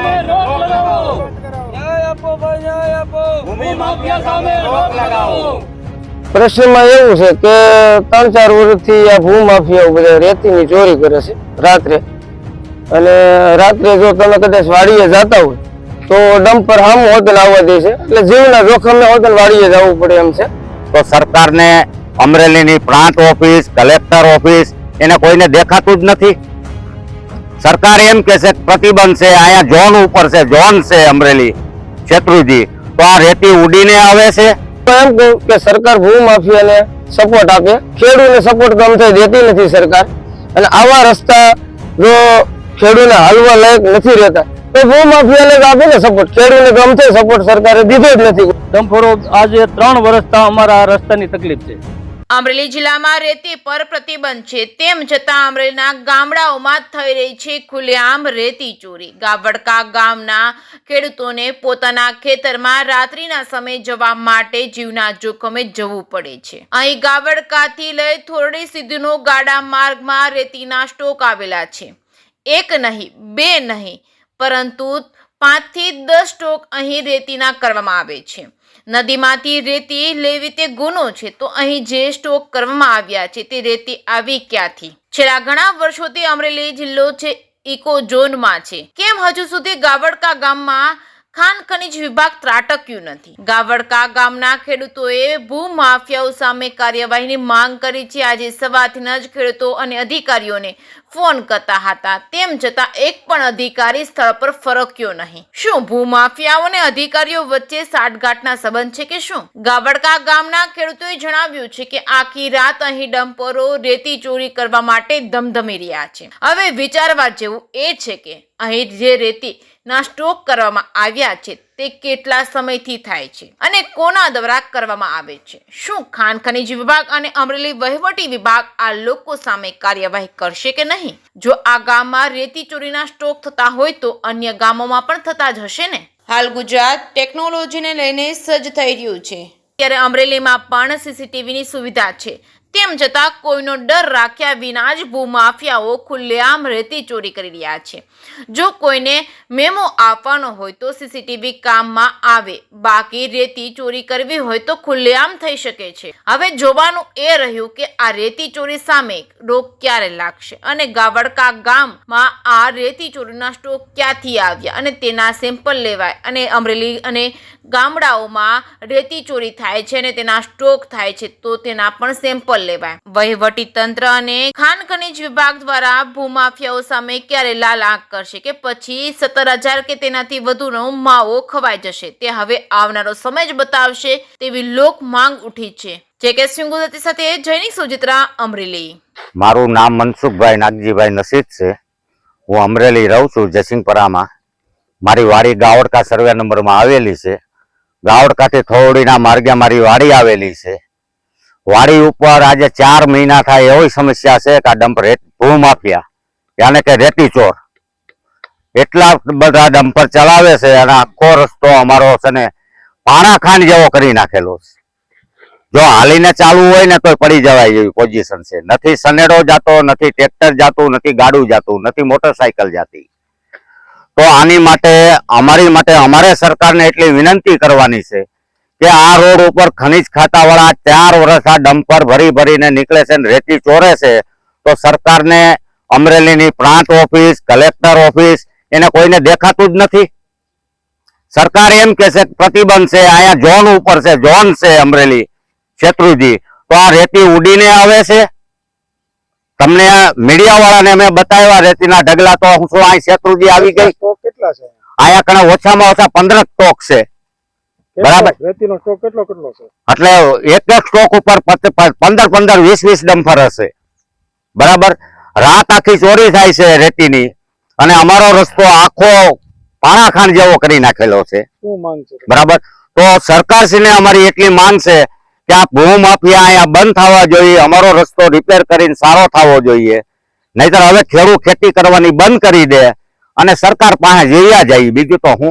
સામે રોક લગાવો. ન્યાય આપો ભાઈ, ન્યાય આપો. ભૂમિ માફિયા સામે રોક લગાવો. પ્રશ્નમાં એવું છે કે 3-4 વર્ષથી આ ભૂ માફિયાઓ બધા રેતીની ચોરી કરે છે રાત્રે, અને રાત્રે જો તમે કદાચ વાડીએ જતા હોય તો ડમ્પર સામું હોટલ આવવા દે છે, એટલે જીવના જોખમે હોટલ વાડીએ જવું પડે એમ છે. તો સરકારને અમરેલીની પ્રાંત ઓફિસ, કલેક્ટર ઓફિસ એને કોઈને દેખાતું જ નથી. સરકાર એમ કે છે પ્રતિબંધ છે, અહીંયા ઝોન ઉપર છે, ઝોન છે અમરેલી શેત્રુજી, તો આ રેતી ઉડીને આવે છે. તો એમ કહું કે સરકાર ભૂ માફિયાને સપોર્ટ આપે, ખેડૂતને સપોર્ટ ગમતો દેતી નથી સરકાર, અને આવા રસ્તા જો ખેડૂતને હાલવા લાયક નથી રહેતા તો ભૂ માફિયાને જ આપે ને સપોર્ટ. ખેડૂતને ગમતો સપોર્ટ સરકારે દીધો જ નથી. ડમ્પરો આજે 3 વર્ષથી અમારા રસ્તાની તકલીફ છે. અમરેલી જિલ્લામાં રેતી પર પ્રતિબંધ છે, તેમ છતાં અમરેલીના ગામડાઓમાં થઈ રહી છે ખુલ્લેઆમ રેતી ચોરી. ગાવડકા ગામના ખેડૂતોને પોતાના ખેતરમાં રાત્રિના સમયે જવા માટે જીવના જોખમે જવું પડે છે. અહીં ગાવડકાથી લઈ થોરડી સુધીનો ગાડા માર્ગમાં રેતીના સ્ટોક આવેલા છે. 1 નહીં, 2 નહીં, પરંતુ 5 થી 10 સ્ટોક અહીં રેતીના કરવામાં આવે છે. નદીમાંથી રેતી લેવી તે ગુનો છે, તો અહીં જે સ્ટોક કરવામાં આવ્યા છે તે રેતી આવી ક્યાંથી? છેલ્લા ઘણા વર્ષોથી અમરેલી જિલ્લો છે ઇકો ઝોનમાં છે. કેમ હજુ સુધી ગાવડકા ગામમાં ખાણ ખનીજ વિભાગ ત્રાટક્યું નથી? ગાવડકા ગામના ખેડૂતોએ ભૂ માફિયાઓ સામે કાર્યવાહીની માંગ કરી છે. આજે સવારથી જ ખેડૂતો અને અધિકારીઓને ફોન કરતા હતા, તેમ છતાં એક પણ અધિકારી સ્થળ પર ફરક્યો નહીં. શું ભૂ માફિયાઓ અને અધિકારીઓ વચ્ચે સાઠગાંઠના સંબંધ છે કે શું? ગાવડકા ગામના ખેડૂતોએ જણાવ્યું છે કે આખી રાત અહીં ડમ્પરો રેતી ચોરી કરવા માટે ધમધમી રહ્યા છે. હવે વિચારવા જેવું એ છે કે અહીં જે રેતી ના સ્ટોક કરવામાં આવ્યા છે તે કેટલા સમયથી થાય છે અને કોના દ્વારા કરવામાં આવે છે? શું ખાણ ખનીજ વિભાગ અને અમરેલી વહીવટી વિભાગ આ લોકો સામે કાર્યવાહી કરશે કે નહીં? જો આ ગામમાં રેતી ચોરીના સ્ટોક થતા હોય તો અન્ય ગામોમાં પણ થતા જ હશે ને? હાલ ગુજરાત ટેકનોલોજીને લઈને સજ્જ થઈ રહ્યું છે, ત્યારે અમરેલીમાં પણ સીસીટીવીની સુવિધા છે, તેમ છતાં કોઈનો ડર રાખ્યા વિના જ ભૂમાફિયાઓ ખુલ્લેઆમ રેતી ચોરી કરી રહ્યા છે. જો કોઈને મેમો આપવાનો હોય તો સીસીટીવી કામમાં આવે, બાકી રેતી ચોરી કરવી હોય તો ખુલ્લેઆમ થઈ શકે છે. હવે જોવાનું એ રહ્યું કે આ રેતી ચોરી સામે રોક ક્યારે લાગશે અને ગાવડકા ગામમાં આ રેતી ચોરીના સ્ટોક ક્યાંથી આવ્યા અને તેના સેમ્પલ લેવાય, અને અમરેલી અને ગામડાઓમાં રેતી ચોરી થાય છે અને તેના સ્ટોક થાય છે તો તેના પણ સેમ્પલ લેવાય. વહીવટી તંત્ર અને ખાણ ખનીજ વિભાગ દ્વારા ભૂમાફિયાઓ સામે ક્યારે લાલ આંખ કરશે કે પછી 17,000 કે તેનાથી વધુનો માવો ખવાઈ જશે, તે હવે આવનારો સમય જ બતાવશે તેવી લોક માંગ ઉઠી છે. જે સિંગુદતી સાથે જૈનિક સુજિત્રા, અમરેલી. મારું નામ મનસુખભાઈ નાગજીભાઈ નસીદ છે. હું અમરેલી રહું છું, જયસિંહપરામાં. મારી વાડી ગાવડકા સર્વે નંબરમાં આવેલી છે. ગાવડકાથી થોડીના માર્ગે મારી વાડી આવેલી છે. વાડી ઉપર આજે 4 મહિના થાય એવી સમસ્યા છે કે આ ડમ્પર ભૂમાફિયા યાને કે રેતી ચોર એટલા બધા ડમ્પર ચલાવે છે, અને આખો રસ્તો અમારો છે ને પાણા ખાંડ જેવો કરી નાખેલો છે. જો હાલીને ચાલવું હોય ને તો પડી જવાય એવી પોઝિશન છે. નથી સનેડો જાતો, નથી ટ્રેક્ટર જાતું, નથી ગાડું જાતું, નથી મોટરસાયકલ જાતી. તો આની માટે અમારે સરકારને એટલી વિનંતી કરવાની છે કે આ રોડ ઉપર ખનીજ ખાતા વાળા 4 વર્ષ આ ડમ્પર ભરીને નીકળે છે ને રેતી ચોરે છે, તો સરકારને અમરેલીની પ્રાંત ઓફિસ, કલેક્ટર ઓફિસ એને કોઈને દેખાતું જ નથી. સરકાર એમ કે છે પ્રતિબંધ છે, અહીંયા ઝોન ઉપર છે, ઝોન છે અમરેલી શેત્રુજી, તો આ રેતી ઉડીને આવે છે. તમને મીડિયા વાળાને મેં બતાવ્યા રેતીના ઢગલા, તો હું શું અહીં શેત્રુજી આવી ગઈ? અહીંયા કણે ઓછામાં ઓછા 15 સ્ટોક છે. બરાબર, રેતીનો સ્ટોક કેટલો છે? એટલે એક સ્ટોક ઉપર 15, 20 ડમ્પર હશે. બરાબર, રાત આખી ચોરી થાય છે રેતીની, અને અમારો રસ્તો આખો પાણાખાંડ જેવો કરી નાખેલો છે. બરાબર, તો સરકારશ્રીને અમારી એટલી માંગ છે કે આ ભૂમાફિયા અહીંયા બંધ થવા જોઈએ, અમારો રસ્તો રિપેર કરીને સારો થવો જોઈએ. નહીતર હવે ખેડૂત ખેતી કરવાની બંધ કરી દે અને સરકાર પાસે જીવ્યા જાય, બીજું તો હું.